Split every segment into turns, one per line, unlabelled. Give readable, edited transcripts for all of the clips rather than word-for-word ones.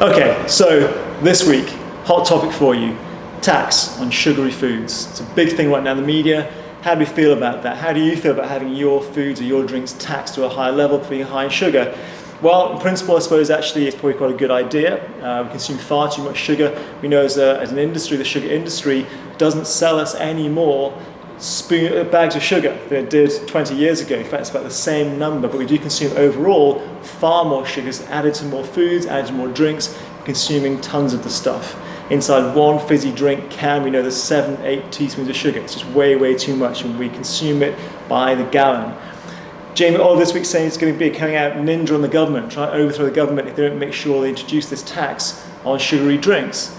Okay, so this week, hot topic for you, tax on sugary foods. It's a big thing right now in the media. How do we feel about that? How do you feel about having your foods or your drinks taxed to a higher level for being high in sugar? Well, in principle, I suppose actually it's probably quite a good idea. We consume far too much sugar. We know as an industry, the sugar industry doesn't sell us any more bags of sugar than it did 20 years ago. In fact, it's about the same number, but we do consume overall far more sugars added to more foods, added to more drinks, consuming tons of the stuff. Inside one fizzy drink can, we know there's 7-8 teaspoons of sugar. It's just way, way too much, and we consume it by the gallon. Jamie Oliver this week saying it's going to be coming out ninja on the government, trying to overthrow the government if they don't make sure they introduce this tax on sugary drinks.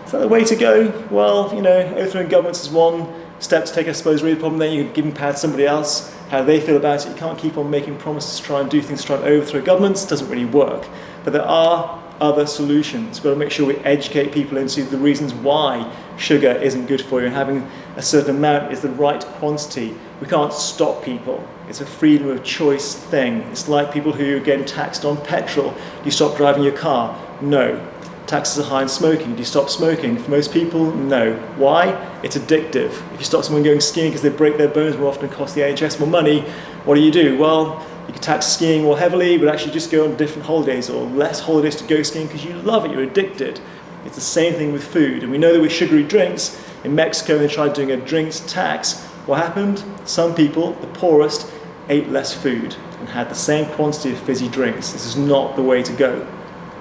Is that the way to go? Well, overthrowing governments is one step to take, I suppose. Really, the problem then, you're giving power to somebody else, how they feel about it. You can't keep on making promises to try and do things to try and overthrow governments. It doesn't really work. But there are other solutions. We've got to make sure we educate people into the reasons why sugar isn't good for you, and having a certain amount is the right quantity. We can't stop people. It's a freedom of choice thing. It's like people who are getting taxed on petrol. Do you stop driving your car? No. Taxes are high on smoking. Do you stop smoking? For most people, no. Why? It's addictive. If you stop someone going skiing because they break their bones more often and cost the NHS more money, what do? Well, you can tax skiing more heavily, but actually just go on different holidays or less holidays to go skiing because you love it, you're addicted. It's the same thing with food. And we know that with sugary drinks, in Mexico they tried doing a drinks tax. What happened? Some people, the poorest, ate less food and had the same quantity of fizzy drinks. This is not the way to go.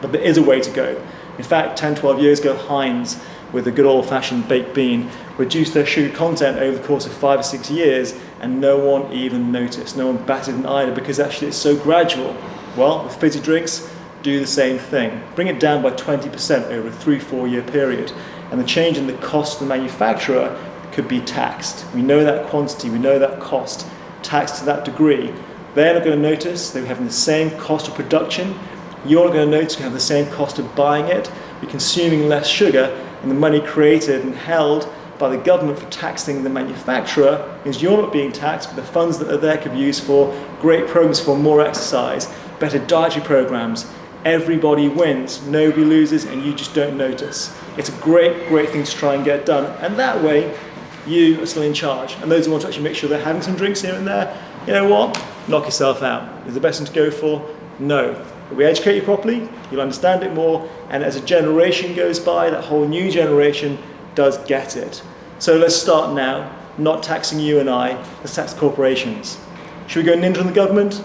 But there is a way to go. In fact, 10, 12 years ago, Heinz, with a good old-fashioned baked bean, reduced their sugar content over the course of 5 or 6 years, and no one even noticed. No one batted an eyelid because actually it's so gradual. Well, with fizzy drinks, do the same thing. Bring it down by 20% over a 3-4 year period, and the change in the cost to the manufacturer could be taxed. We know that quantity, we know that cost, taxed to that degree. They're not going to notice. They're having the same cost of production. You're not going to notice you have the same cost of buying it. You're consuming less sugar, and the money created and held by the government for taxing the manufacturer means you're not being taxed, but the funds that are there could be used for great programs for more exercise, better dietary programs. Everybody wins, nobody loses, and you just don't notice. It's a great, great thing to try and get done, and that way you are still in charge. And those who want to actually make sure they're having some drinks here and there, you know what? Knock yourself out. Is the best thing to go for? No. If we educate you properly, you'll understand it more, and as a generation goes by, that whole new generation does get it. So let's start now, not taxing you and I, let's tax corporations. Should we go ninja on the government?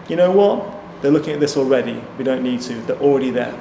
You know what? They're looking at this already. We don't need to. They're already there.